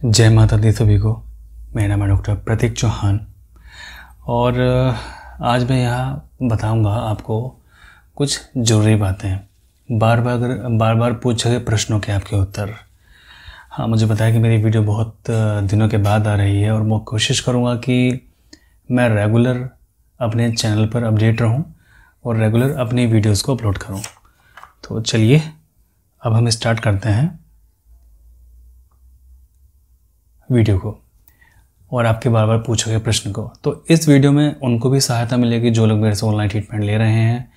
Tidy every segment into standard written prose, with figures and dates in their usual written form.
जय माता दी सभी को। मेरा नाम है डॉक्टर प्रतीक चौहान और आज मैं यहाँ बताऊँगा आपको कुछ ज़रूरी बातें। बार बार पूछे गए प्रश्नों के आपके उत्तर। हाँ, मुझे बताया कि मेरी वीडियो बहुत दिनों के बाद आ रही है और मैं कोशिश करूँगा कि मैं रेगुलर अपने चैनल पर अपडेट रहूँ और रेगुलर अपनी वीडियोज़ को अपलोड करूँ। तो चलिए अब हम स्टार्ट करते हैं वीडियो को और आपके बार बार पूछे गए प्रश्न को। तो इस वीडियो में उनको भी सहायता मिलेगी जो लोग मेरे से ऑनलाइन ट्रीटमेंट ले रहे हैं,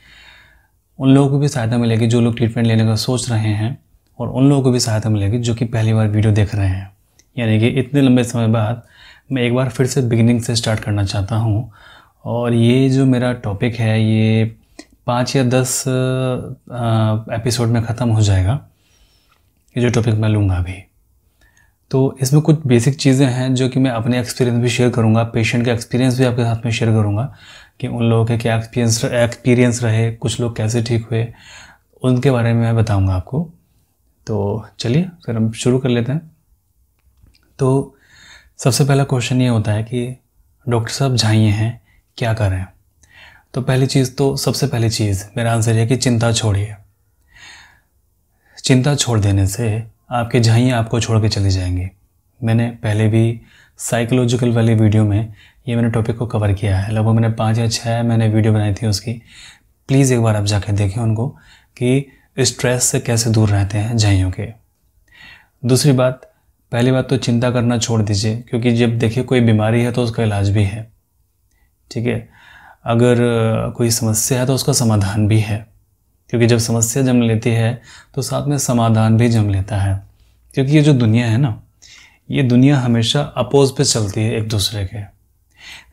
उन लोगों को भी सहायता मिलेगी जो लोग ट्रीटमेंट लेने का सोच रहे हैं, और उन लोगों को भी सहायता मिलेगी जो कि पहली बार वीडियो देख रहे हैं। यानी कि इतने लंबे समय बाद मैं एक बार फिर से बिगिनिंग से स्टार्ट करना चाहता हूँ। और ये जो मेरा टॉपिक है ये 5 या 10 एपिसोड में ख़त्म हो जाएगा, ये जो टॉपिक मैं लूँगा अभी। तो इसमें कुछ बेसिक चीज़ें हैं जो कि मैं अपने एक्सपीरियंस भी शेयर करूंगा, पेशेंट का एक्सपीरियंस भी आपके साथ में शेयर करूंगा कि उन लोगों के क्या एक्सपीरियंस रहे, कुछ लोग कैसे ठीक हुए, उनके बारे में मैं बताऊंगा आपको। तो चलिए फिर हम शुरू कर लेते हैं। तो सबसे पहला क्वेश्चन ये होता है कि डॉक्टर साहब झाइए हैं, क्या करें? तो सबसे पहली चीज़ मेरा आंसर है कि चिंता छोड़िए। चिंता छोड़ देने से आपके झाइयाँ आपको छोड़ के चली जाएंगी। मैंने पहले भी साइकोलॉजिकल वाली वीडियो में ये मैंने टॉपिक को कवर किया है। लगभग मैंने 5 या 6 मैंने वीडियो बनाई थी उसकी। प्लीज़ एक बार आप जाकर देखें उनको कि स्ट्रेस से कैसे दूर रहते हैं झाइयों के। दूसरी बात, पहली बात तो चिंता करना छोड़ दीजिए, क्योंकि जब देखिए कोई बीमारी है तो उसका इलाज भी है, ठीक है। अगर कोई समस्या है तो उसका समाधान भी है, क्योंकि जब समस्या जन्म लेती है तो साथ में समाधान भी जन्म लेता है। क्योंकि ये जो दुनिया है ना, ये दुनिया हमेशा अपोज पे चलती है एक दूसरे के।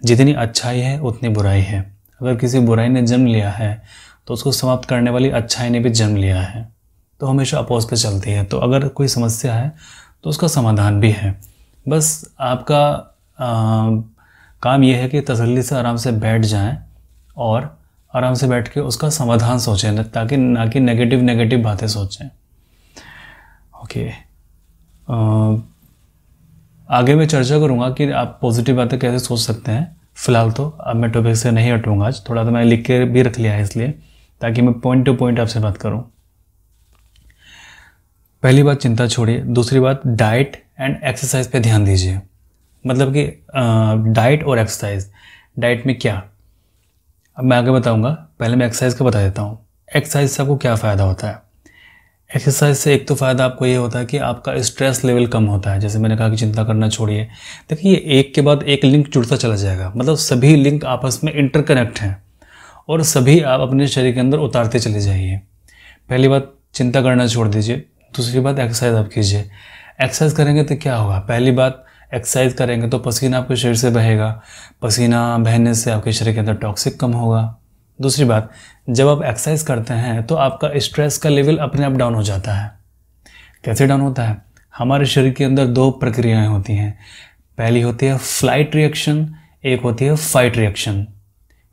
जितनी अच्छाई है उतनी बुराई है। अगर किसी बुराई ने जन्म लिया है तो उसको समाप्त करने वाली अच्छाई ने भी जन्म लिया है, तो हमेशा अपोज पे चलती है। तो अगर कोई समस्या है तो उसका समाधान भी है। बस आपका काम यह है कि तसल्ली से आराम से बैठ जाएं और आराम से बैठ के उसका समाधान सोचें, ताकि ना कि नेगेटिव बातें सोचें। ओके, आगे मैं चर्चा करूँगा कि आप पॉजिटिव बातें कैसे सोच सकते हैं। फ़िलहाल तो अब मैं टॉपिक से नहीं हटूँगा आज, थोड़ा तो मैं लिख के भी रख लिया है इसलिए, ताकि मैं पॉइंट टू पॉइंट आपसे बात करूँ। पहली बात, चिंता छोड़िए। दूसरी बात, डाइट एंड एक्सरसाइज पे ध्यान दीजिए। मतलब कि डाइट और एक्सरसाइज। डाइट में क्या, अब मैं आगे बताऊंगा, पहले मैं एक्सरसाइज का बता देता हूँ। एक्सरसाइज से आपको क्या फ़ायदा होता है? एक्सरसाइज से एक तो फ़ायदा आपको ये होता है कि आपका स्ट्रेस लेवल कम होता है। जैसे मैंने कहा कि चिंता करना छोड़िए। देखिए, ये एक के बाद एक लिंक जुड़ता चला जाएगा, मतलब सभी लिंक आपस में इंटरकनेक्ट हैं और सभी आप अपने शरीर के अंदर उतारते चले जाइए। पहली बात, चिंता करना छोड़ दीजिए। दूसरी बात, एक्सरसाइज आप कीजिए। एक्सरसाइज करेंगे तो क्या होगा? पहली बात, एक्सरसाइज करेंगे तो पसीना आपके शरीर से बहेगा। पसीना बहने से आपके शरीर के अंदर टॉक्सिक कम होगा। दूसरी बात, जब आप एक्सरसाइज करते हैं तो आपका स्ट्रेस का लेवल अपने आप डाउन हो जाता है। कैसे डाउन होता है? हमारे शरीर के अंदर 2 प्रक्रियाएं होती हैं। पहली होती है फ्लाइट रिएक्शन, एक होती है फाइट रिएक्शन।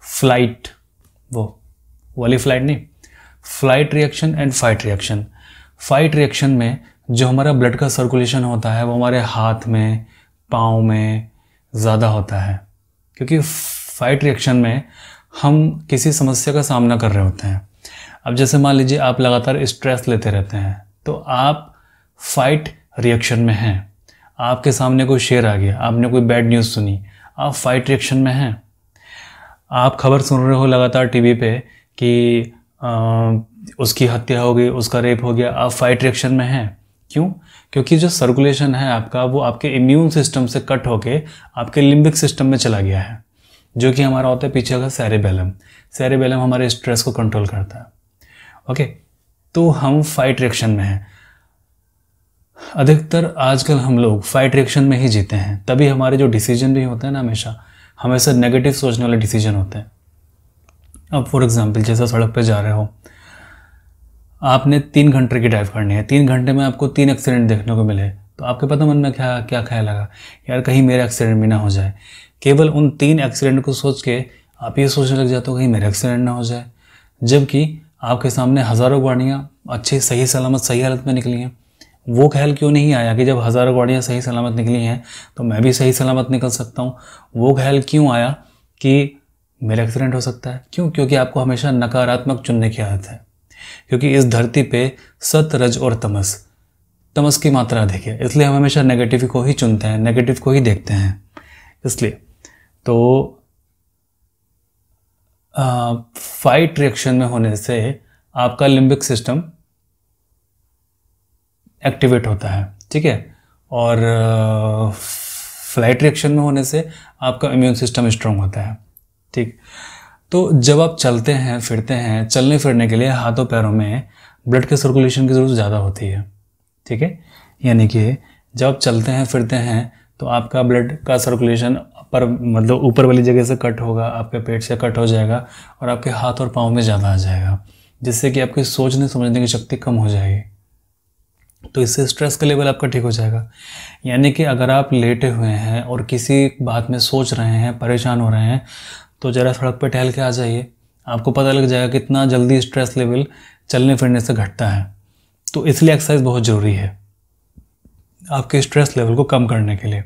फ्लाइट, वो वाली फ्लाइट नहीं, flight reaction and fight reaction. Fight reaction में जो हमारा ब्लड का सर्कुलेशन होता है वो हमारे हाथ में, पाँव में ज़्यादा होता है, क्योंकि फाइट रिएक्शन में हम किसी समस्या का सामना कर रहे होते हैं। अब जैसे मान लीजिए आप लगातार स्ट्रेस लेते रहते हैं तो आप फाइट रिएक्शन में हैं। आपके सामने कोई शेर आ गया, आपने कोई बैड न्यूज़ सुनी, आप फाइट रिएक्शन में हैं। आप खबर सुन रहे हो लगातार टीवी पे कि उसकी हत्या हो गई, उसका रेप हो गया, आप फाइट रिएक्शन में हैं। क्यों? क्योंकि जो सर्कुलेशन है आपका वो आपके इम्यून सिस्टम से कट होके आपके लिम्बिक सिस्टम में चला गया है, जो कि हमारा होता है पीछे का सेरेबेलम। सेरेबेलम हमारे स्ट्रेस को कंट्रोल करता है। ओके, तो हम फाइट रिएक्शन में हैं। अधिकतर आजकल हम लोग फाइट रिएक्शन में ही जीते हैं, तभी हमारे जो डिसीजन भी होते हैं ना, हमेशा नेगेटिव सोचने वाले डिसीजन होते हैं। अब फॉर एग्जाम्पल, जैसे सड़क पे जा रहे हो, आपने 3 घंटे की ड्राइव करनी है, 3 घंटे में आपको 3 एक्सीडेंट देखने को मिले, तो आपके पता मन में क्या ख्याल लगा? यार कहीं मेरा एक्सीडेंट भी ना हो जाए। केवल उन 3 एक्सीडेंट को सोच के आप ये सोचने लग जाते हो कहीं मेरा एक्सीडेंट ना हो जाए, जबकि आपके सामने हज़ारों गाड़ियाँ अच्छी सही सलामत सही हालत में निकली हैं वो ख्याल क्यों नहीं आया कि जब हज़ारों गाड़ियाँ सही सलामत निकली हैं तो मैं भी सही सलामत निकल सकता हूँ? वो ख्याल क्यों आया कि मेरा एक्सीडेंट हो सकता है? क्यों? क्योंकि आपको हमेशा नकारात्मक चुनने की आदत है, क्योंकि इस धरती पे सत, रज और तमस की मात्रा अधिक है, इसलिए हम हमेशा नेगेटिव को ही चुनते हैं, नेगेटिव को ही देखते हैं। इसलिए तो फाइट रिएक्शन में होने से आपका लिम्बिक सिस्टम एक्टिवेट होता है, ठीक है, और फ्लाइट रिएक्शन में होने से आपका इम्यून सिस्टम स्ट्रांग होता है, ठीक। तो जब आप चलते हैं फिरते हैं, चलने फिरने के लिए हाथों पैरों में ब्लड के सर्कुलेशन की ज़रूरत ज़्यादा होती है, ठीक है। यानी कि जब आप चलते हैं फिरते हैं तो आपका ब्लड का सर्कुलेशन पर मतलब ऊपर वाली जगह से कट होगा, आपके पेट से कट हो जाएगा और आपके हाथ और पाँव में ज़्यादा आ जाएगा, जिससे कि आपकी सोचने समझने की शक्ति कम हो जाएगी। तो इससे स्ट्रेस का लेवल आपका ठीक हो जाएगा। यानी कि अगर आप लेटे हुए हैं और किसी बात में सोच रहे हैं, परेशान हो रहे हैं, तो ज़रा सड़क पर टहल के आ जाइए, आपको पता लग जाएगा कितना जल्दी स्ट्रेस लेवल चलने फिरने से घटता है। तो इसलिए एक्सरसाइज बहुत ज़रूरी है आपके स्ट्रेस लेवल को कम करने के लिए।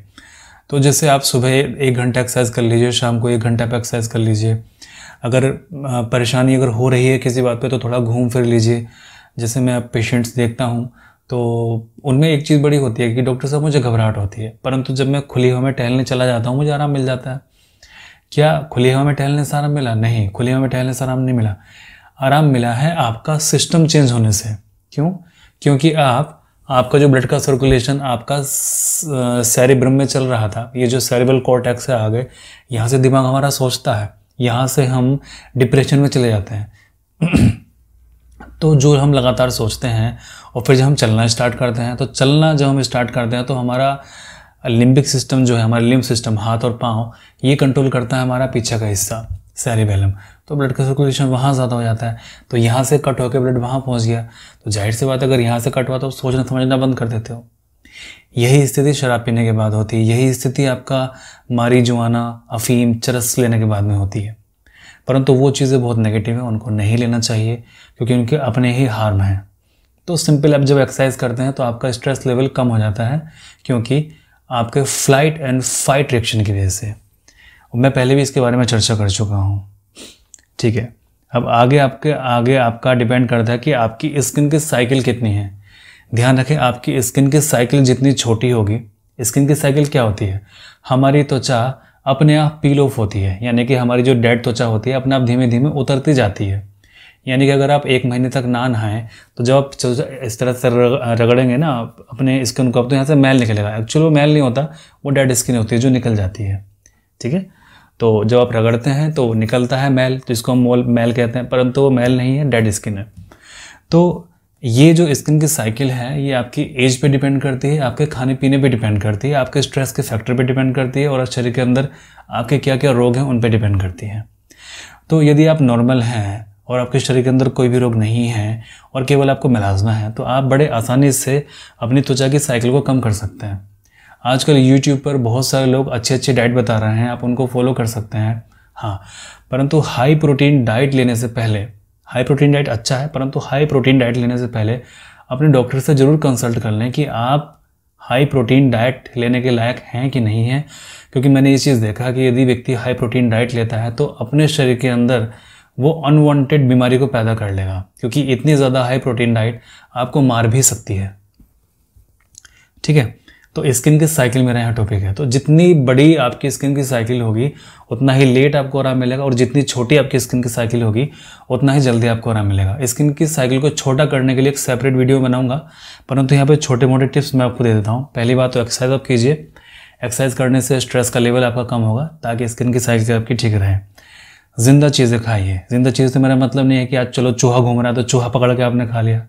तो जैसे आप सुबह 1 घंटा एक्सरसाइज कर लीजिए, शाम को 1 घंटा पे एक्सरसाइज कर लीजिए। अगर परेशानी अगर हो रही है किसी बात पे तो थोड़ा घूम फिर लीजिए। जैसे मैं अब पेशेंट्स देखता हूँ तो उनमें एक चीज़ बड़ी होती है कि डॉक्टर साहब मुझे घबराहट होती है, परंतु जब मैं खुली हवा में टहलने चला जाता हूँ मुझे आराम मिल जाता है। क्या खुली हवा में टहलने से आराम मिला? नहीं, खुली हवा में टहलने से आराम नहीं मिला। आराम मिला है आपका सिस्टम चेंज होने से। क्यों? क्योंकि आपका जो ब्लड का सर्कुलेशन आपका सेरिब्रम में चल रहा था, ये जो सेरिब्रल कॉर्टेक्स है आगे, यहाँ से दिमाग हमारा सोचता है, यहाँ से हम डिप्रेशन में चले जाते हैं। तो जो हम लगातार सोचते हैं और फिर जब हम चलना स्टार्ट करते हैं, तो चलना जब हम स्टार्ट करते हैं तो हमारा लिम्बिक सिस्टम जो है, हमारा लिम्ब सिस्टम, हाथ और पाँव, ये कंट्रोल करता है हमारा पीछे का हिस्सा सेरिबेलम। तो ब्लड का सर्कुलेशन वहाँ ज़्यादा हो जाता है, तो यहाँ से कट होकर ब्लड वहाँ पहुँच गया। तो जाहिर सी बात है अगर यहाँ से कट हुआ तो सोचना समझना बंद कर देते हो। यही स्थिति शराब पीने के बाद होती है, यही स्थिति आपका मारीजुआना, अफीम, चरस लेने के बाद में होती है। परंतु वो चीज़ें बहुत नेगेटिव है, उनको नहीं लेना चाहिए क्योंकि उनके अपने ही हार्म हैं। तो सिंपल आप जब एक्सरसाइज करते हैं तो आपका स्ट्रेस लेवल कम हो जाता है, क्योंकि आपके फ्लाइट एंड फाइट रिएक्शन की वजह से। मैं पहले भी इसके बारे में चर्चा कर चुका हूँ, ठीक है। अब आगे आपका डिपेंड करता है कि आपकी स्किन की साइकिल कितनी है। ध्यान रखें, आपकी स्किन की साइकिल जितनी छोटी होगी, स्किन की साइकिल क्या होती है, हमारी त्वचा अपने आप पील ऑफ होती है, यानी कि हमारी जो डेड त्वचा होती है अपने आप धीमे धीमे उतरती जाती है। यानी कि अगर आप 1 महीने तक ना नहाएं तो जब आप इस तरह से रगड़ेंगे ना अपने स्किन को, अब तो यहाँ से मैल निकलेगा। एक्चुअली वो मैल नहीं होता, वो डेड स्किन होती है जो निकल जाती है, ठीक है। तो जब आप रगड़ते हैं तो निकलता है मैल, तो इसको हम मैल कहते हैं, परंतु वो मैल नहीं है, डेड स्किन है। तो ये जो स्किन की साइकिल है ये आपकी एज पे डिपेंड करती है, आपके खाने पीने पे डिपेंड करती है, आपके स्ट्रेस के फैक्टर पे डिपेंड करती है, और शरीर के अंदर आपके क्या क्या रोग हैं उन पे डिपेंड करती है। तो यदि आप नॉर्मल हैं और आपके शरीर के अंदर कोई भी रोग नहीं है और केवल आपको मिलाजना है, तो आप बड़े आसानी से अपनी त्वचा की साइकिल को कम कर सकते हैं। आजकल यूट्यूब पर बहुत सारे लोग अच्छी डाइट बता रहे हैं, आप उनको फॉलो कर सकते हैं। हाँ, परंतु हाई प्रोटीन डाइट लेने से पहले, हाई प्रोटीन डाइट अच्छा है, परंतु हाई प्रोटीन डाइट लेने से पहले अपने डॉक्टर से ज़रूर कंसल्ट कर लें कि आप हाई प्रोटीन डाइट लेने के लायक हैं कि नहीं हैं। क्योंकि मैंने ये चीज़ देखा कि यदि व्यक्ति हाई प्रोटीन डाइट लेता है तो अपने शरीर के अंदर वो अनवांटेड बीमारी को पैदा कर लेगा, क्योंकि इतनी ज़्यादा हाई प्रोटीन डाइट आपको मार भी सकती है, ठीक है। तो स्किन की साइकिल मेरा यहाँ टॉपिक है। तो जितनी बड़ी आपकी स्किन की साइकिल होगी उतना ही लेट आपको आराम मिलेगा, और जितनी छोटी आपकी स्किन की साइकिल होगी उतना ही जल्दी आपको आराम मिलेगा। स्किन की साइकिल को छोटा करने के लिए एक सेपरेट वीडियो बनाऊंगा, परंतु यहाँ पे छोटे मोटे टिप्स मैं आपको दे देता हूँ। पहली बात तो एक्सरसाइज आप कीजिए, एक्सरसाइज करने से स्ट्रेस का लेवल आपका कम होगा ताकि स्किन की साइकिल आपकी ठीक रहे। जिंदा चीज़ें खाइए। जिंदा चीज़ से मेरा मतलब नहीं है कि आज चलो चूहा घूम रहा है तो चूहा पकड़ के आपने खा लिया,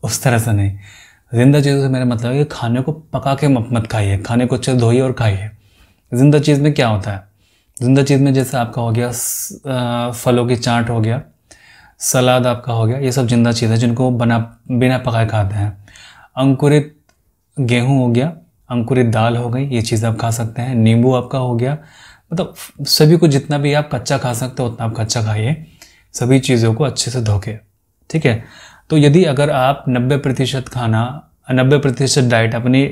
उस तरह से नहीं। जिंदा चीज़ों से मेरा मतलब है कि खाने को पका के मत खाइए, खाने को अच्छे से धोइए और खाइए। जिंदा चीज़ में क्या होता है, जिंदा चीज़ में जैसे आपका हो गया फलों की चाट हो गया, सलाद आपका हो गया, ये सब जिंदा चीज़ है जिनको बिना पकाए खाते हैं। अंकुरित गेहूँ हो गया, अंकुरित दाल हो गई, ये चीज़ आप खा सकते हैं। नींबू आपका हो गया, मतलब सभी को जितना भी आप कच्चा खा सकते हो उतना आप कच्चा खाइए, सभी चीज़ों को अच्छे से धो के, ठीक है। तो यदि अगर आप 90% खाना 90% डाइट अपनी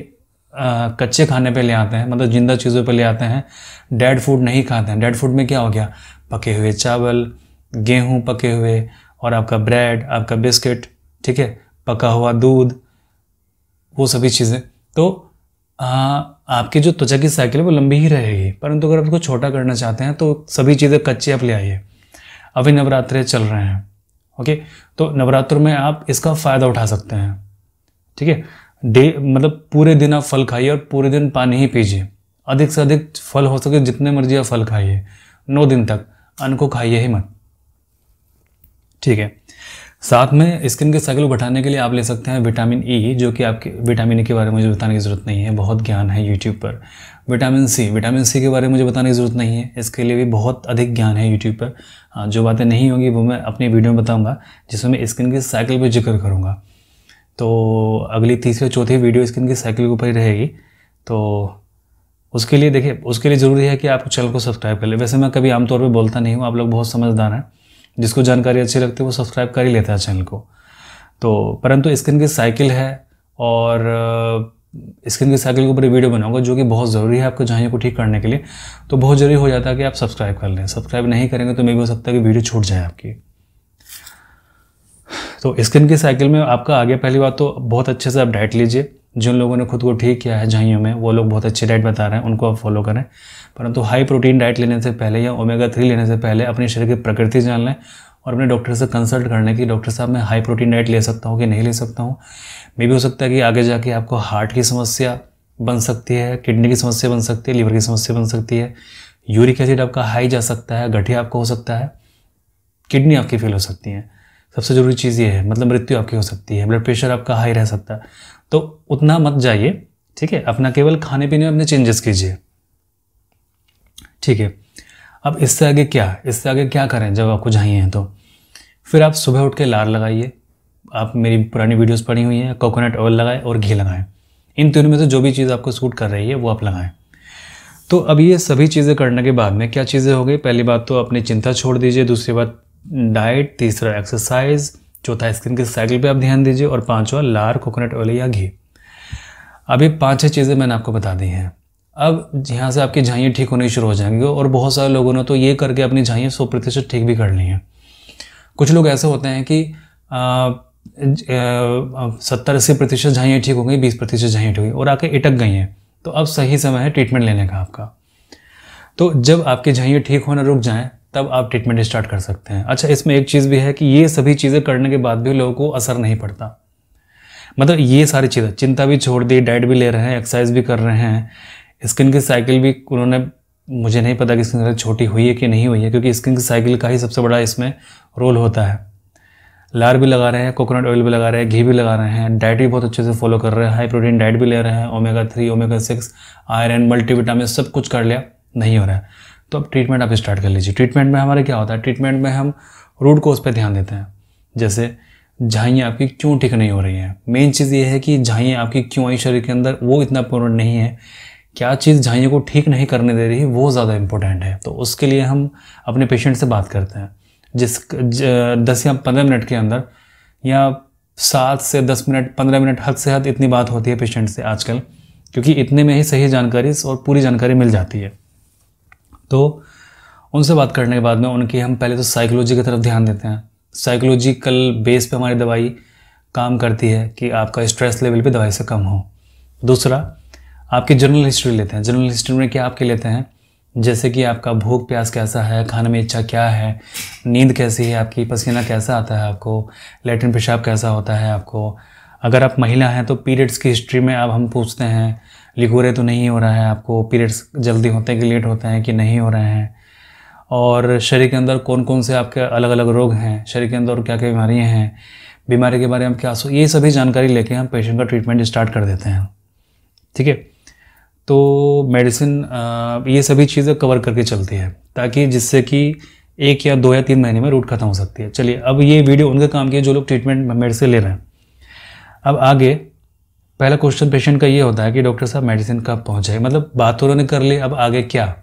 कच्चे खाने पे ले आते हैं, मतलब जिंदा चीज़ों पे ले आते हैं, डेड फूड नहीं खाते हैं। डेड फूड में क्या हो गया, पके हुए चावल, गेहूं पके हुए, और आपका ब्रेड, आपका बिस्किट, ठीक है, पका हुआ दूध, वो सभी चीज़ें। तो आपकी जो त्वचा की साइकिल है वो लंबी ही रहेगी, परंतु अगर आप उसको छोटा करना चाहते हैं तो सभी चीज़ें कच्ची आप ले आइए। अभी नवरात्रे चल रहे हैं, ओके, तो नवरात्र में आप इसका फ़ायदा उठा सकते हैं, ठीक है। मतलब पूरे दिन आप फल खाइए और पूरे दिन पानी ही पीजिए। अधिक से अधिक फल हो सके जितने मर्जी आप फल खाइए, 9 दिन तक अन्न को खाइए ही मत, ठीक है। साथ में स्किन के साइकिल को बढ़ाने के लिए आप ले सकते हैं विटामिन ई, जो कि आपके विटामिन ई के बारे में मुझे बताने की ज़रूरत नहीं है, बहुत ज्ञान है यूट्यूब पर। विटामिन सी के बारे में मुझे बताने की ज़रूरत नहीं है, इसके लिए भी बहुत अधिक ज्ञान है यूट्यूब पर। हाँ, जो बातें नहीं होंगी वो मैं अपनी वीडियो में बताऊँगा, जिसमें मैं स्किन के साइकिल पर जिक्र करूँगा। तो अगली तीसरी और चौथी वीडियो स्किन की साइकिल के ऊपर ही रहेगी। तो उसके लिए देखिए, उसके लिए ज़रूरी है कि आप चैनल को सब्सक्राइब कर ले। वैसे मैं कभी आमतौर पे बोलता नहीं हूँ, आप लोग बहुत समझदार हैं, जिसको जानकारी अच्छी लगती है वो सब्सक्राइब कर ही लेता है चैनल को। तो परंतु स्किन की साइकिल है और स्किन की साइकिल के ऊपर वीडियो बनाऊंगा, जो कि बहुत ज़रूरी है आपको झाइयों को ठीक करने के लिए। तो बहुत ज़रूरी हो जाता है कि आप सब्सक्राइब कर लें। सब्सक्राइब नहीं करेंगे तो मे भी हो सकता है कि वीडियो छूट जाए आपकी। तो स्किन की साइकिल में आपका आगे, पहली बात तो बहुत अच्छे से आप डाइट लीजिए। जिन लोगों ने खुद को ठीक किया है झाइयों में, वो लोग बहुत अच्छी डाइट बता रहे हैं, उनको आप फॉलो करें। परंतु हाई प्रोटीन डाइट लेने से पहले या ओमेगा 3 लेने से पहले अपने शरीर की प्रकृति जान लें और अपने डॉक्टर से कंसल्ट करने की, डॉक्टर साहब मैं हाई प्रोटीन डाइट ले सकता हूँ कि नहीं ले सकता हूँ। मे भी हो सकता है कि आगे जाके आपको हार्ट की समस्या बन सकती है, किडनी की समस्या बन सकती है, लीवर की समस्या बन सकती है, यूरिक एसिड आपका हाई जा सकता है, गठिया आपको हो सकता है, किडनी आपकी फेल हो सकती है। सबसे ज़रूरी चीज़ ये है, मतलब मृत्यु आपकी हो सकती है, ब्लड प्रेशर आपका हाई रह सकता है। तो उतना मत जाइए, ठीक है। अपना केवल खाने पीने में अपने चेंजेस कीजिए, ठीक है। अब इससे आगे क्या करें जब आपको झाइयाँ हैं? तो फिर आप सुबह उठ के लार लगाइए। आप मेरी पुरानी वीडियोस पढ़ी हुई हैं, कोकोनट ऑयल लगाएं और घी लगाएं। इन तीनों में से जो भी चीज़ आपको सूट कर रही है वो आप लगाएं। तो अब ये सभी चीज़ें करने के बाद में क्या चीज़ें हो गई? पहली बात तो अपनी चिंता छोड़ दीजिए, दूसरी बात डाइट, तीसरा एक्सरसाइज, चौथा स्किन की साइकिल पे आप ध्यान दीजिए, और पांचवा लार, कोकोनट ऑयल या घी। अभी 5-6 चीज़ें मैंने आपको बता दी हैं। अब यहाँ से आपकी झाइयाँ ठीक होनी शुरू हो जाएंगी, और बहुत सारे लोगों ने तो ये करके अपनी झाइयाँ 100% ठीक भी कर ली हैं। कुछ लोग ऐसे होते हैं कि 70-80% झाइयाँ ठीक हो गई, 20% झाइयाँ ठीक हुई और आके अटक गई हैं। तो अब सही समय है ट्रीटमेंट लेने का आपका। तो जब आपकी झाइयाँ ठीक होना रुक जाएं, तब आप ट्रीटमेंट स्टार्ट कर सकते हैं। अच्छा, इसमें एक चीज़ भी है कि ये सभी चीज़ें करने के बाद भी लोगों को असर नहीं पड़ता। मतलब ये सारी चीज़ें, चिंता भी छोड़ दी, डाइट भी ले रहे हैं, एक्सरसाइज भी कर रहे हैं, स्किन की साइकिल भी उन्होंने, मुझे नहीं पता कि स्किन की साइकिल छोटी हुई है कि नहीं हुई है, क्योंकि स्किन की साइकिल का ही सबसे बड़ा इसमें रोल होता है। लार भी लगा रहे हैं, कोकोनट ऑयल भी लगा रहे हैं, घी भी लगा रहे हैं, डाइट भी बहुत अच्छे से फॉलो कर रहे हैं, हाई प्रोटीन डाइट भी ले रहे हैं, ओमेगा 3, ओमेगा 6, आयरन, मल्टीविटामिन, सब कुछ कर लिया, नहीं हो रहा है। तो अब ट्रीटमेंट आप स्टार्ट कर लीजिए। ट्रीटमेंट में हमारे क्या होता है? ट्रीटमेंट में हम रूट कोज पे ध्यान देते हैं। जैसे झाइयाँ आपकी क्यों ठीक नहीं हो रही हैं? मेन चीज़ ये है कि झाइयाँ आपकी क्यों आई शरीर के अंदर, वो इतना इम्पोर्टेंट नहीं है। क्या चीज़ झाइयों को ठीक नहीं करने दे रही है, वो ज़्यादा इम्पोर्टेंट है। तो उसके लिए हम अपने पेशेंट से बात करते हैं, 10 या 15 मिनट के अंदर, या 7 से 10 मिनट, 15 मिनट, हद से हद इतनी बात होती है पेशेंट से आजकल, क्योंकि इतने में ही सही जानकारी और पूरी जानकारी मिल जाती है। तो उनसे बात करने के बाद में उनकी हम पहले तो साइकोलॉजी की तरफ ध्यान देते हैं। साइकोलॉजिकल बेस पे हमारी दवाई काम करती है कि आपका स्ट्रेस लेवल भी दवाई से कम हो। दूसरा, आपकी जनरल हिस्ट्री लेते हैं। जनरल हिस्ट्री में क्या आपके लेते हैं? जैसे कि आपका भूख प्यास कैसा है, खाने में इच्छा क्या है, नींद कैसी है आपकी, पसीना कैसा आता है आपको, लैट्रिन पेशाब कैसा होता है आपको। अगर आप महिला हैं तो पीरियड्स की हिस्ट्री में अब हम पूछते हैं, लिगोरे तो नहीं हो रहा है आपको, पीरियड्स जल्दी होते हैं कि लेट होते हैं कि नहीं हो रहे हैं, और शरीर के अंदर कौन कौन से आपके अलग अलग रोग हैं, शरीर के अंदर क्या क्या बीमारियाँ हैं, बीमारी के बारे में क्या ये सभी जानकारी लेके हम पेशेंट का ट्रीटमेंट स्टार्ट कर देते हैं, ठीक है। तो मेडिसिन ये सभी चीज़ें कवर करके चलती है, ताकि जिससे कि 1 या 2 या 3 महीने में रूट खत्म हो सकती है। चलिए, अब ये वीडियो उनके काम की है जो लोग ट्रीटमेंट मेडिसिन ले रहे हैं। अब आगे पहला क्वेश्चन पेशेंट का ये होता है कि डॉक्टर साहब मेडिसिन कब पहुँचाए, मतलब बात तो उन्होंने कर ली, अब आगे क्या,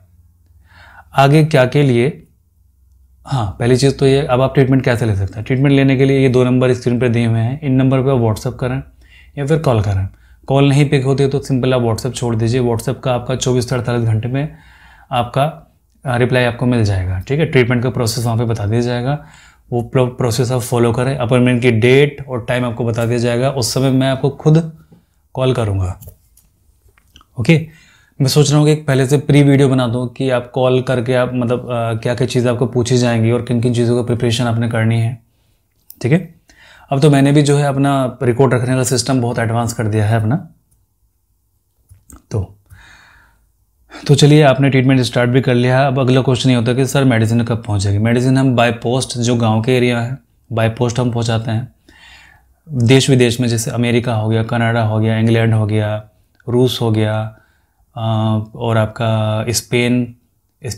आगे क्या के लिए। हाँ, पहली चीज़ तो ये, अब आप ट्रीटमेंट कैसे ले सकते हैं। ट्रीटमेंट लेने के लिए ये 2 नंबर स्क्रीन पर दिए हुए हैं, इन नंबर पर आप व्हाट्सअप करें या फिर कॉल करें। कॉल नहीं पिक होती है तो सिंपल आप व्हाट्सएप छोड़ दीजिए। व्हाट्सएप का आपका 24 से 48 घंटे में आपका रिप्लाई आपको मिल जाएगा। ठीक है, ट्रीटमेंट का प्रोसेस वहाँ पे बता दिया जाएगा, वो प्रोसेस आप फॉलो करें। अपॉइंटमेंट की डेट और टाइम आपको बता दिया जाएगा, उस समय मैं आपको खुद कॉल करूँगा। ओके, मैं सोच रहा हूँ कि पहले से प्री वीडियो बना दूँ कि आप कॉल करके आप मतलब क्या क्या चीज़ें आपको पूछी जाएंगी और किन किन चीज़ों का प्रिपरेशन आपने करनी है। ठीक है, अब तो मैंने भी जो है अपना रिकॉर्ड रखने का सिस्टम बहुत एडवांस कर दिया है अपना। तो चलिए, आपने ट्रीटमेंट स्टार्ट भी कर लिया है। अब अगला क्वेश्चन ये होता है कि सर मेडिसिन कब पहुंचेगी। मेडिसिन हम बाय पोस्ट, जो गांव के एरिया है, बाय पोस्ट हम पहुंचाते हैं। देश विदेश में जैसे अमेरिका हो गया, कनाडा हो गया, इंग्लैंड हो गया, रूस हो गया, और आपका स्पेन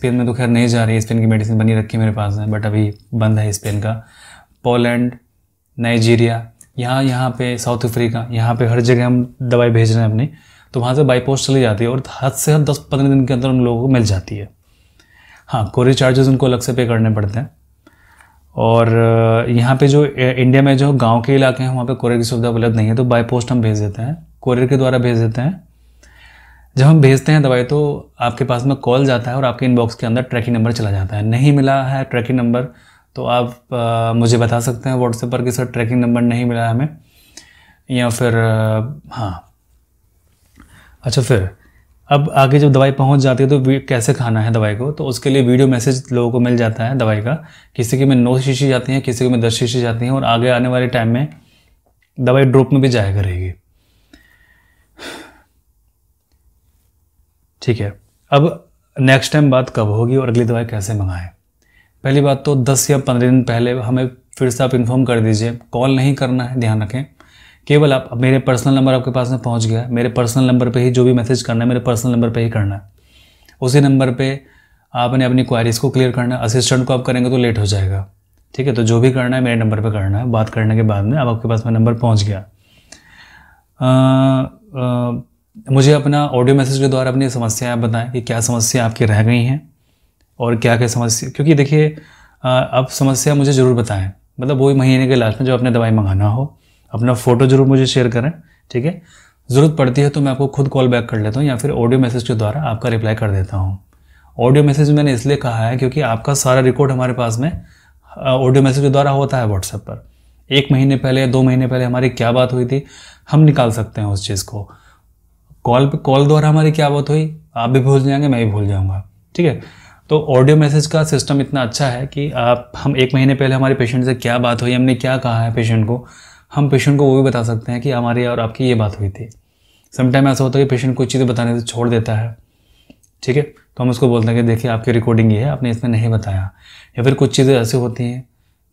में तो खैर नहीं जा रही है, स्पेन की मेडिसिन बनी रखी है मेरे पास है, बट अभी बंद है स्पेन का। पोलैंड, नाइजीरिया, यहाँ पे साउथ अफ्रीका, यहाँ पे हर जगह हम दवाई भेज रहे हैं अपनी। तो वहाँ से बाई पोस्ट चली जाती है और हद से हद 10-15 दिन के अंदर उन लोगों को मिल जाती है। हाँ, कोरियर चार्जेस उनको अलग से पे करने पड़ते हैं। और यहाँ पे जो इंडिया में जो गांव के इलाके हैं वहाँ पे कोरियर की सुविधा उपलब्ध नहीं है, तो बाई पोस्ट हम भेज देते हैं, कोरियर के द्वारा भेज देते हैं। जब हम भेजते हैं दवाई तो आपके पास में कॉल जाता है और आपके इनबॉक्स के अंदर ट्रैकिंग नंबर चला जाता है। नहीं मिला है ट्रैकिंग नंबर तो आप मुझे बता सकते हैं व्हाट्सएप पर कि सर ट्रैकिंग नंबर नहीं मिला है हमें, या फिर हाँ। अच्छा, फिर अब आगे जब दवाई पहुंच जाती है तो कैसे खाना है दवाई को, तो उसके लिए वीडियो मैसेज लोगों को मिल जाता है दवाई का। किसी के में 9 शीशी जाती हैं, किसी के में 10 शीशी जाती हैं, और आगे आने वाले टाइम में दवाई ड्रॉप में भी जाया करेगी। ठीक है, अब नेक्स्ट टाइम बात कब होगी और अगली दवाई कैसे मंगाएं। पहली बात तो 10 या 15 दिन पहले हमें फिर से आप इन्फॉर्म कर दीजिए। कॉल नहीं करना है, ध्यान रखें। केवल आप, मेरे पर्सनल नंबर आपके पास में पहुंच गया, मेरे पर्सनल नंबर पे ही जो भी मैसेज करना है मेरे पर्सनल नंबर पे ही करना है। उसी नंबर पे आपने अपनी क्वारीज़ को क्लियर करना है। असिस्टेंट को आप करेंगे तो लेट हो जाएगा। ठीक है, तो जो भी करना है मेरे नंबर पे करना है। बात करने के बाद में अब आपके पास में नंबर पहुँच गया। मुझे अपना ऑडियो मैसेज के द्वारा अपनी समस्याएं बताएं कि क्या समस्या आपकी रह गई हैं और क्या क्या समस्या, क्योंकि देखिए अब समस्या मुझे ज़रूर बताएं, मतलब वही महीने के लास्ट में जब अपने दवाई मंगाना हो। अपना फ़ोटो ज़रूर मुझे शेयर करें। ठीक है, ज़रूरत पड़ती है तो मैं आपको खुद कॉल बैक कर लेता हूँ या फिर ऑडियो मैसेज के द्वारा आपका रिप्लाई कर देता हूँ। ऑडियो मैसेज मैंने इसलिए कहा है क्योंकि आपका सारा रिकॉर्ड हमारे पास में ऑडियो मैसेज के द्वारा होता है व्हाट्सएप पर। 1 महीने पहले, 2 महीने पहले हमारी क्या बात हुई थी हम निकाल सकते हैं उस चीज़ को। कॉल द्वारा हमारी क्या बात हुई आप भी भूल जाएंगे, मैं भी भूल जाऊँगा। ठीक है, तो ऑडियो मैसेज का सिस्टम इतना अच्छा है कि हम 1 महीने पहले हमारे पेशेंट से क्या बात हुई, हमने क्या कहा है पेशेंट को, हम पेशेंट को वो भी बता सकते हैं कि हमारी और आपकी ये बात हुई थी। समटाइम ऐसा होता है कि पेशेंट कोई चीज़ें बताने से छोड़ देता है। ठीक है, तो हम उसको बोलते हैं कि देखिए आपकी रिकॉर्डिंग ये है, आपने इसमें नहीं बताया। या फिर कुछ चीज़ें ऐसी होती हैं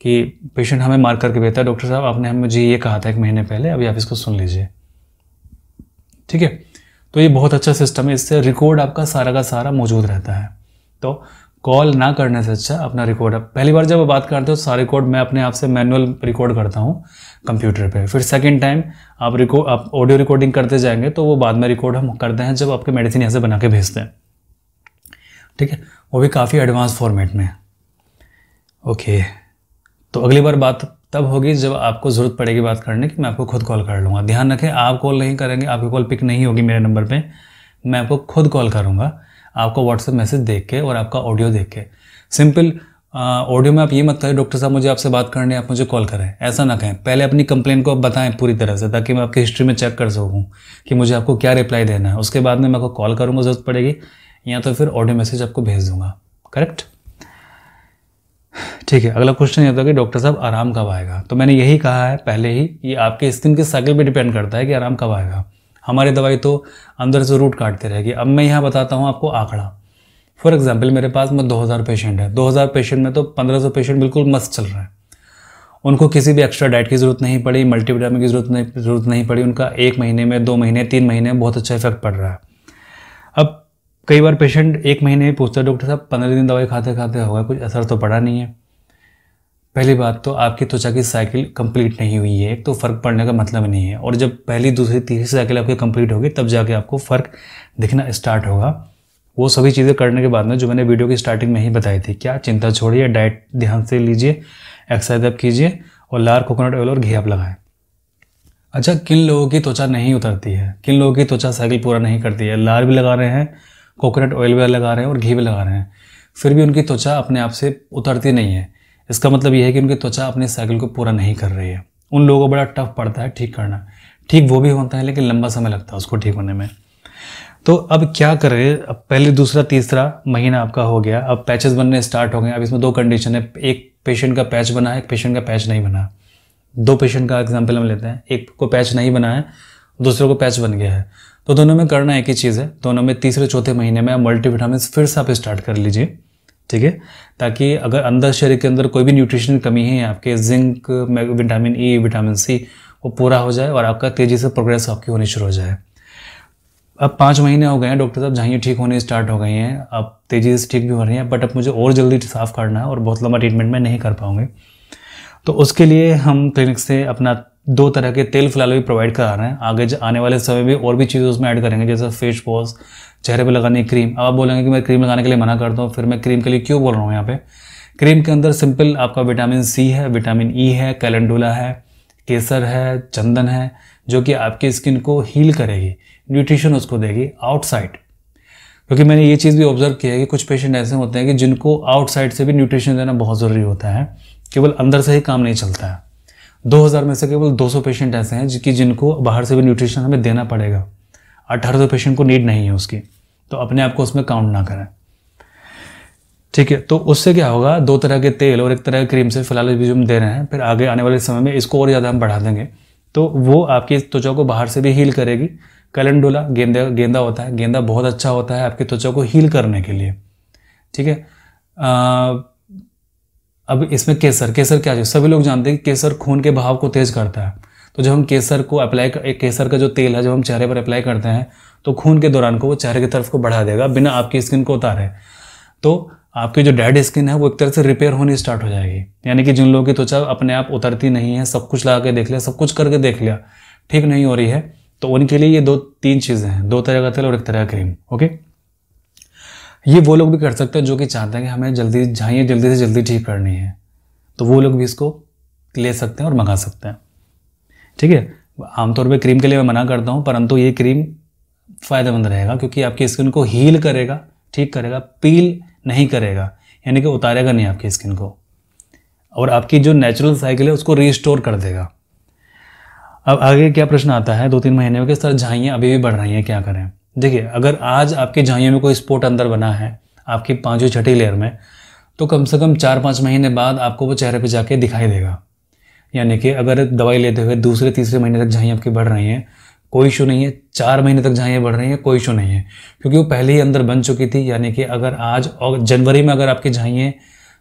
कि पेशेंट हमें मार्क करके भेजता है, डॉक्टर साहब आपने मुझे ये कहा था 1 महीने पहले, अभी आप इसको सुन लीजिए। ठीक है, तो ये बहुत अच्छा सिस्टम है, इससे रिकॉर्ड आपका सारा का सारा मौजूद रहता है। तो कॉल ना करने से अच्छा अपना रिकॉर्ड, पहली बार जब बात करते हो सारा रिकॉर्ड मैं अपने आप से मैनुअल रिकॉर्ड करता हूँ कंप्यूटर पे। फिर सेकंड टाइम आप ऑडियो रिकॉर्डिंग करते जाएंगे तो वो बाद में रिकॉर्ड हम करते हैं जब आपके मेडिसिन यहाँ से बना के भेजते हैं। ठीक है, वो भी काफ़ी एडवांस फॉर्मेट में। ओके, तो अगली बार बात तब होगी जब आपको ज़रूरत पड़ेगी बात करने की, मैं आपको खुद कॉल कर लूँगा। ध्यान रखें, आप कॉल नहीं करेंगे, आपकी कॉल पिक नहीं होगी मेरे नंबर पे, मैं आपको खुद कॉल करूँगा, आपको व्हाट्सएप मैसेज देख के और आपका ऑडियो देख के। सिंपल ऑडियो में आप ये मत कहें डॉक्टर साहब मुझे आपसे बात करनी है, आप मुझे कॉल करें, ऐसा ना कहें। पहले अपनी कंप्लेंट को आप बताएं पूरी तरह से, ताकि मैं आपकी हिस्ट्री में चेक कर सकूँ कि मुझे आपको क्या रिप्लाई देना है। उसके बाद में मैं आपको कॉल करूँगा ज़रूरत पड़ेगी, या तो फिर ऑडियो मैसेज आपको भेज दूँगा। करेक्ट? ठीक है, अगला क्वेश्चन ये होता है कि डॉक्टर साहब आराम कब आएगा। तो मैंने यही कहा है पहले ही, ये आपके स्किन के साइकिल पे डिपेंड करता है कि आराम कब आएगा। हमारी दवाई तो अंदर से रूट काटते रहेगी। अब मैं यहाँ बताता हूँ आपको आंकड़ा। फॉर एग्जांपल मेरे पास में 2000 पेशेंट है, 2000 पेशेंट में तो 1500 पेशेंट बिल्कुल मस्त चल रहे हैं, उनको किसी भी एक्स्ट्रा डाइट की ज़रूरत नहीं पड़ी, मल्टीविटामिन की ज़रूरत नहीं पड़ी, उनका 1 महीने में, 2 महीने, 3 महीने में बहुत अच्छा इफेक्ट पड़ रहा है। अब कई बार पेशेंट 1 महीने में पूछता है डॉक्टर साहब 15 दिन दवाई खाते खाते होगा, कुछ असर तो पड़ा नहीं है। पहली बात तो आपकी त्वचा की साइकिल कंप्लीट नहीं हुई है, एक तो फ़र्क पड़ने का मतलब नहीं है, और जब पहली, दूसरी, तीसरी साइकिल आपकी कंप्लीट होगी तब जाके आपको फ़र्क दिखना स्टार्ट होगा। वो सभी चीज़ें करने के बाद में जो मैंने वीडियो की स्टार्टिंग में ही बताई थी, क्या चिंता छोड़िए, डाइट ध्यान से लीजिए, एक्सरसाइज आप कीजिए और लार कोकोनट ऑयल और घी आप लगाएं। अच्छा, किन लोगों की त्वचा नहीं उतरती है, किन लोगों की त्वचा साइकिल पूरा नहीं करती है, लार भी लगा रहे हैं, कोकोनट ऑयल भी लगा रहे हैं और घी भी लगा रहे हैं, फिर भी उनकी त्वचा अपने आप से उतरती नहीं है, इसका मतलब ये है कि उनकी त्वचा अपने साइकिल को पूरा नहीं कर रही है। उन लोगों को बड़ा टफ पड़ता है ठीक करना। ठीक वो भी होता है लेकिन लंबा समय लगता है उसको ठीक होने में। तो अब क्या करें, अब पहले दूसरा तीसरा महीना आपका हो गया, अब पैचेस बनने स्टार्ट हो गए। अब इसमें दो कंडीशन है, एक पेशेंट का पैच बना है, एक पेशेंट का पैच नहीं बना है। दो पेशेंट का एग्जाम्पल हम लेते हैं, एक को पैच नहीं बना है, दूसरे को पैच बन गया है। तो दोनों में करना एक ही चीज़ है, दोनों में तीसरे चौथे महीने में आप मल्टीविटामिन फिर से आप स्टार्ट कर लीजिए, ठीक है, ताकि अगर अंदर शरीर के अंदर कोई भी न्यूट्रिशन की कमी है, आपके zinc, vitamin E, vitamin C, वो पूरा हो जाए और आपका तेज़ी से प्रोग्रेस आपकी होनी शुरू हो जाए। अब 5 महीने हो गए हैं डॉक्टर साहब, झाइयाँ ठीक होने स्टार्ट हो गई हैं, अब तेज़ी से ठीक भी हो रही हैं, बट अब मुझे और जल्दी साफ़ करना है और बहुत लंबा ट्रीटमेंट में नहीं कर पाऊँगे। तो उसके लिए हम क्लिनिक से अपना 2 तरह के तेल फिलहाल भी प्रोवाइड करा रहे हैं। आगे आने वाले समय में और भी चीज़ें उसमें ऐड करेंगे, जैसे फेस वॉश, चेहरे पे लगाने की क्रीम। अब आप बोलेंगे कि मैं क्रीम लगाने के लिए मना करता हूँ, फिर मैं क्रीम के लिए क्यों बोल रहा हूँ यहाँ पे। क्रीम के अंदर सिंपल आपका विटामिन सी है, विटामिन ई है, कैलेंडुला है, केसर है, चंदन है, जो कि आपकी स्किन को हील करेगी, न्यूट्रिशन उसको देगी आउटसाइड। क्योंकि मैंने ये चीज़ भी ऑब्जर्व किया है कि कुछ पेशेंट ऐसे होते हैं कि जिनको आउटसाइड से भी न्यूट्रिशन देना बहुत ज़रूरी होता है, केवल अंदर से ही काम नहीं चलता है। 2000 में से केवल 200 पेशेंट ऐसे हैं जिनको बाहर से भी न्यूट्रिशन हमें देना पड़ेगा। 1800 पेशेंट को नीड नहीं है उसकी, तो अपने आप को उसमें काउंट ना करें, ठीक है। तो उससे क्या होगा, 2 तरह के तेल और 1 तरह की क्रीम से फिलहाल भी जो हम दे रहे हैं, फिर आगे आने वाले समय में इसको और ज़्यादा हम बढ़ा देंगे, तो वो आपकी त्वचा को बाहर से भी हील करेगी। कैलेंडुला, गेंदा होता है, गेंदा बहुत अच्छा होता है आपकी त्वचा को हील करने के लिए, ठीक है। अब इसमें केसर क्या है, सभी लोग जानते हैं कि केसर खून के बहाव को तेज करता है। तो जब हम केसर को केसर का जो तेल है जब हम चेहरे पर अप्लाई करते हैं, तो खून के दौरान को वो चेहरे की तरफ को बढ़ा देगा बिना आपकी स्किन को उतारे। तो आपकी जो डेड स्किन है वो एक तरह से रिपेयर होनी स्टार्ट हो जाएगी। यानी कि जिन लोगों की त्वचा अपने आप उतरती नहीं है, सब कुछ लगा के देख लिया, सब कुछ करके देख लिया, ठीक नहीं हो रही है, तो उनके लिए ये 2-3 चीज़ें हैं, 2 तरह का तेल और 1 तरह का क्रीम, ओके। ये वो लोग भी कर सकते हैं जो कि चाहते हैं कि हमें झाइयाँ जल्दी से जल्दी ठीक करनी है, तो वो लोग भी इसको ले सकते हैं और मंगा सकते हैं, ठीक है। आमतौर पे क्रीम के लिए मैं मना करता हूँ, परंतु ये क्रीम फ़ायदेमंद रहेगा क्योंकि आपकी स्किन को हील करेगा, ठीक करेगा, पील नहीं करेगा, यानी कि उतारेगा नहीं आपकी स्किन को, और आपकी जो नेचुरल साइकिल है उसको रिस्टोर कर देगा। अब आगे क्या प्रश्न आता है 2-3 महीने में कि सर झाइयाँ अभी भी बढ़ रही हैं, क्या करें। देखिए, अगर आज आपकी झाइयों में कोई स्पॉट अंदर बना है आपकी 5वीं 6ठी लेयर में, तो कम से कम 4-5 महीने बाद आपको वो चेहरे पे जाके दिखाई देगा। यानी कि अगर दवाई लेते हुए दूसरे तीसरे महीने तक झाइयाँ आपकी बढ़ रही हैं, कोई इशू नहीं है। 4 महीने तक झाइयाँ बढ़ रही हैं, कोई इशू नहीं है, क्योंकि वो पहले ही अंदर बन चुकी थी। यानी कि अगर आज और जनवरी में अगर आपकी झाइयाँ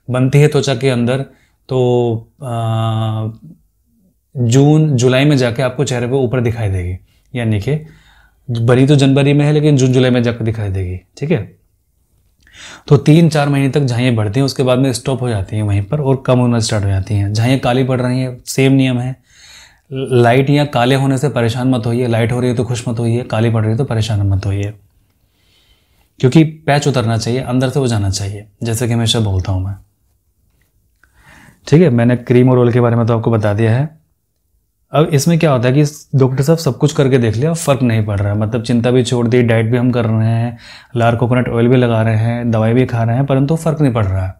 बनती है त्वचा के अंदर, तो जून जुलाई में जाके आपको चेहरे पे ऊपर दिखाई देगी। यानी कि बनी तो जनवरी में है लेकिन जून जुलाई में जाकर दिखाई देगी, ठीक है। तो 3-4 महीने तक झाइयाँ बढ़ती हैं, उसके बाद में स्टॉप हो जाती हैं वहीं पर और कम होना स्टार्ट हो जाती हैं। झाइयाँ काली पड़ रही हैं, सेम नियम है। लाइट या काले होने से परेशान मत होइए, लाइट हो रही है तो खुश मत होइए, काली पड़ रही है तो परेशान मत होइए, क्योंकि पैच उतरना चाहिए, अंदर से वो जाना चाहिए, जैसे कि हमेशा बोलता हूँ मैं, ठीक है। मैंने क्रीम और ऑयल के बारे में तो आपको बता दिया है। अब इसमें क्या होता है कि डॉक्टर साहब सब कुछ करके देख लिया, फ़र्क नहीं पड़ रहा है, मतलब चिंता भी छोड़ दी, डाइट भी हम कर रहे हैं, लार कोकोनट ऑयल भी लगा रहे हैं, दवाई भी खा रहे हैं, परंतु फ़र्क नहीं पड़ रहा है।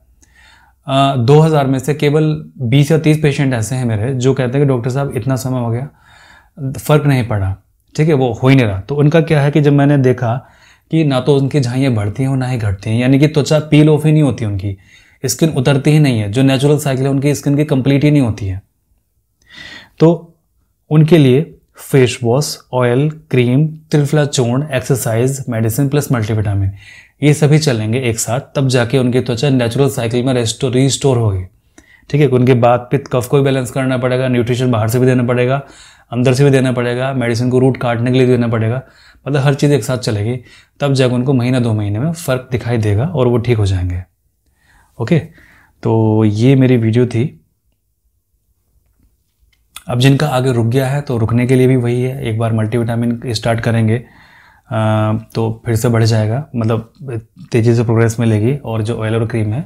2000 में से केवल 20 या 30 पेशेंट ऐसे हैं मेरे जो कहते हैं कि डॉक्टर साहब इतना समय हो गया, फ़र्क नहीं पड़ा, ठीक है, वो हो ही नहीं रहा। तो उनका क्या है कि जब मैंने देखा कि ना तो उनकी झाइयाँ बढ़ती हैं और ना ही घटती हैं, यानी कि त्वचा पील ऑफ ही नहीं होती, उनकी स्किन उतरती ही नहीं है, जो नेचुरल साइकिल है उनकी स्किन की कंप्लीट ही नहीं होती है। तो उनके लिए face wash, oil, cream, triphala चूर्ण, एक्सरसाइज, मेडिसिन प्लस मल्टीविटामिन, ये सभी चलेंगे एक साथ, तब जाके उनकी त्वचा नेचुरल साइकिल में रिस्टोर होगी, ठीक है। उनके बात पित्त कफ को भी बैलेंस करना पड़ेगा, न्यूट्रिशन बाहर से भी देना पड़ेगा, अंदर से भी देना पड़ेगा, मेडिसिन को रूट काटने के लिए देना पड़ेगा, मतलब हर चीज़ एक साथ चलेगी, तब जाकर उनको महीना 2 महीने में फ़र्क दिखाई देगा और वो ठीक हो जाएंगे, ओके। तो ये मेरी वीडियो थी। अब जिनका आगे रुक गया है तो रुकने के लिए भी वही है, एक बार मल्टीविटामिन स्टार्ट करेंगे तो फिर से बढ़ जाएगा, मतलब तेज़ी से प्रोग्रेस मिलेगी, और जो ऑयल और क्रीम है,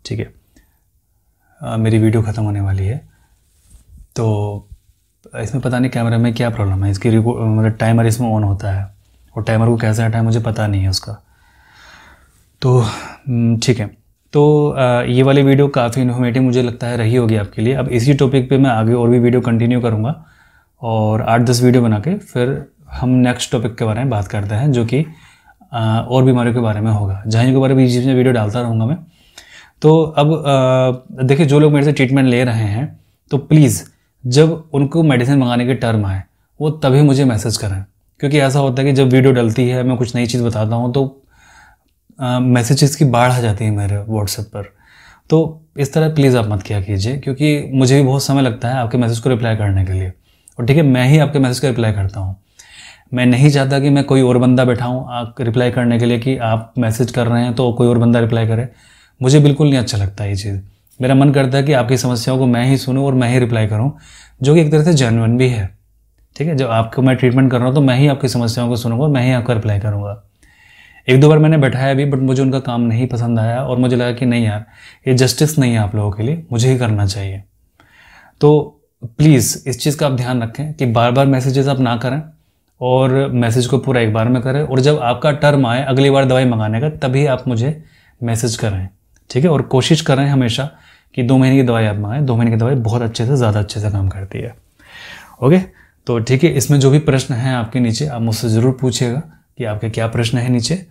ठीक है। मेरी वीडियो ख़त्म होने वाली है, तो इसमें पता नहीं कैमरा में क्या प्रॉब्लम है, इसकी मतलब टाइमर इसमें ऑन होता है और टाइमर को कैसे हटाएं मुझे पता नहीं है उसका। तो ठीक है, तो ये वाली वीडियो काफ़ी इन्फॉर्मेटिव मुझे लगता है रही होगी आपके लिए। अब इसी टॉपिक पे मैं आगे और भी वीडियो कंटिन्यू करूँगा और 8-10 वीडियो बना के फिर हम नेक्स्ट टॉपिक के बारे में बात करते हैं, जो कि और बीमारियों के बारे में होगा, जहाँ के बारे में बीच में वीडियो डालता रहूँगा मैं। तो अब देखिए, जो लोग मेरे से ट्रीटमेंट ले रहे हैं तो प्लीज़ जब उनको मेडिसिन मंगाने के टर्म आए वो तभी मुझे मैसेज करें, क्योंकि ऐसा होता है कि जब वीडियो डलती है, मैं कुछ नई चीज़ बताता हूँ तो मैसेजेस की बाढ़ आ जाती है मेरे व्हाट्सएप पर। तो इस तरह प्लीज़ आप मत किया कीजिए, क्योंकि मुझे भी बहुत समय लगता है आपके मैसेज को रिप्लाई करने के लिए। और ठीक है, मैं ही आपके मैसेज का रिप्लाई करता हूँ। मैं नहीं चाहता कि मैं कोई और बंदा बैठाऊँ आप रिप्लाई करने के लिए, कि आप मैसेज कर रहे हैं तो कोई और बंदा रिप्लाई करे। मुझे बिल्कुल नहीं अच्छा लगता ये चीज़। मेरा मन करता है कि आपकी समस्याओं को मैं ही सुनूं और मैं ही रिप्लाई करूं, जो कि एक तरह से जेन्युइन भी है। ठीक है, जब आपको मैं ट्रीटमेंट कर रहा हूं तो मैं ही आपकी समस्याओं को सुनूंगा और मैं ही आपका रिप्लाई करूंगा। 1-2 बार मैंने बैठाया भी, बट मुझे उनका काम नहीं पसंद आया और मुझे लगा कि नहीं यार, ये जस्टिस नहीं है आप लोगों के लिए, मुझे ही करना चाहिए। तो प्लीज़ इस चीज़ का आप ध्यान रखें कि बार बार मैसेजेस आप ना करें और मैसेज को पूरा एक बार में करें, और जब आपका टर्म आए अगली बार दवाई मंगाने का तभी आप मुझे मैसेज करें। ठीक है, और कोशिश करें हमेशा कि 2 महीने की दवाई आप मंगाएं। 2 महीने की दवाई बहुत अच्छे से, ज़्यादा अच्छे से काम करती है। ओके, तो ठीक है, इसमें जो भी प्रश्न हैं आपके नीचे आप मुझसे ज़रूर पूछिएगा कि आपके क्या प्रश्न हैं नीचे।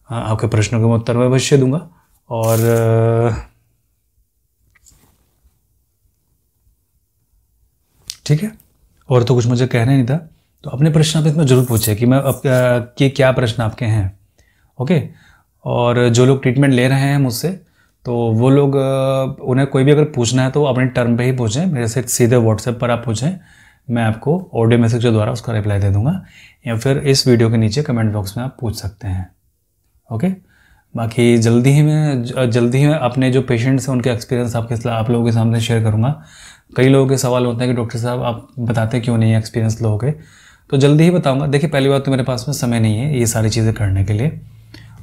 आपके प्रश्नों का मैं उत्तर मैं अवश्य दूंगा। और ठीक है, और तो कुछ मुझे कहना नहीं था, तो अपने प्रश्न आप इसमें ज़रूर पूछिए कि मैं कि क्या प्रश्न आपके हैं। ओके, और जो लोग ट्रीटमेंट ले रहे हैं मुझसे, तो वो लोग उन्हें कोई भी अगर पूछना है तो अपने टर्म पे ही पूछें, मेरे से सीधे व्हाट्सएप पर आप पूछें, मैं आपको ऑडियो मैसेज के द्वारा उसका रिप्लाई दे दूंगा, या फिर इस वीडियो के नीचे कमेंट बॉक्स में आप पूछ सकते हैं। ओके, बाकी जल्दी ही मैं अपने जो पेशेंट्स हैं उनके एक्सपीरियंस आप लोगों के सामने शेयर करूँगा। कई लोगों के सवाल होते हैं कि डॉक्टर साहब आप बताते क्यों नहीं है एक्सपीरियंस लोगों के, तो जल्दी ही बताऊँगा। देखिए, पहली बात तो मेरे पास में समय नहीं है ये सारी चीज़ें करने के लिए,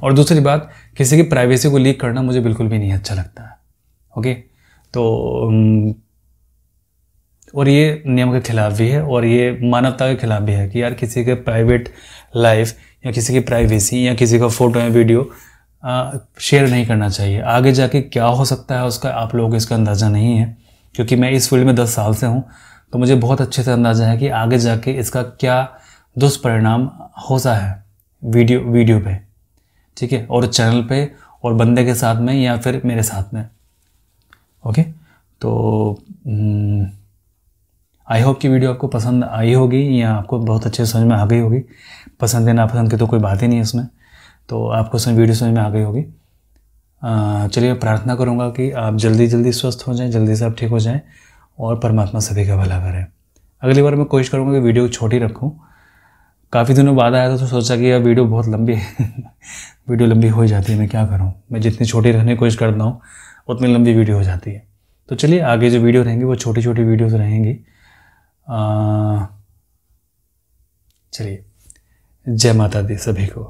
और दूसरी बात, किसी की प्राइवेसी को लीक करना मुझे बिल्कुल भी नहीं अच्छा लगता है। ओके, तो और ये नियम के खिलाफ भी है और ये मानवता के खिलाफ भी है कि यार किसी के प्राइवेट लाइफ या किसी की प्राइवेसी या किसी का फ़ोटो या वीडियो शेयर नहीं करना चाहिए। आगे जाके क्या हो सकता है उसका आप लोगों को इसका अंदाज़ा नहीं है, क्योंकि मैं इस फील्ड में 10 साल से हूँ, तो मुझे बहुत अच्छे से अंदाज़ा है कि आगे जाके इसका क्या दुष्परिणाम होता है वीडियो पे। ठीक है, और चैनल पे और बंदे के साथ में या फिर मेरे साथ में। ओके, तो आई होप कि वीडियो आपको पसंद आई होगी या आपको बहुत अच्छे समझ में आ गई होगी। पसंद या नापसंद की तो कोई बात ही नहीं है इसमें, तो आपको वीडियो समझ में आ गई होगी। चलिए, प्रार्थना करूँगा कि आप जल्दी स्वस्थ हो जाएं, जल्दी से आप ठीक हो जाएं और परमात्मा सभी का भला करें। अगली बार मैं कोशिश करूँगा कि वीडियो छोटी रखूँ। काफ़ी दिनों बाद आया था तो सोचा कि यार वीडियो बहुत लंबी है वीडियो लंबी हो जाती है, मैं क्या करूं, मैं जितनी छोटी रखने की कोशिश करता हूं उतनी लंबी वीडियो हो जाती है। तो चलिए, आगे जो वीडियो रहेंगी वो छोटी छोटी वीडियोस रहेंगी। चलिए, जय माता दी सभी को।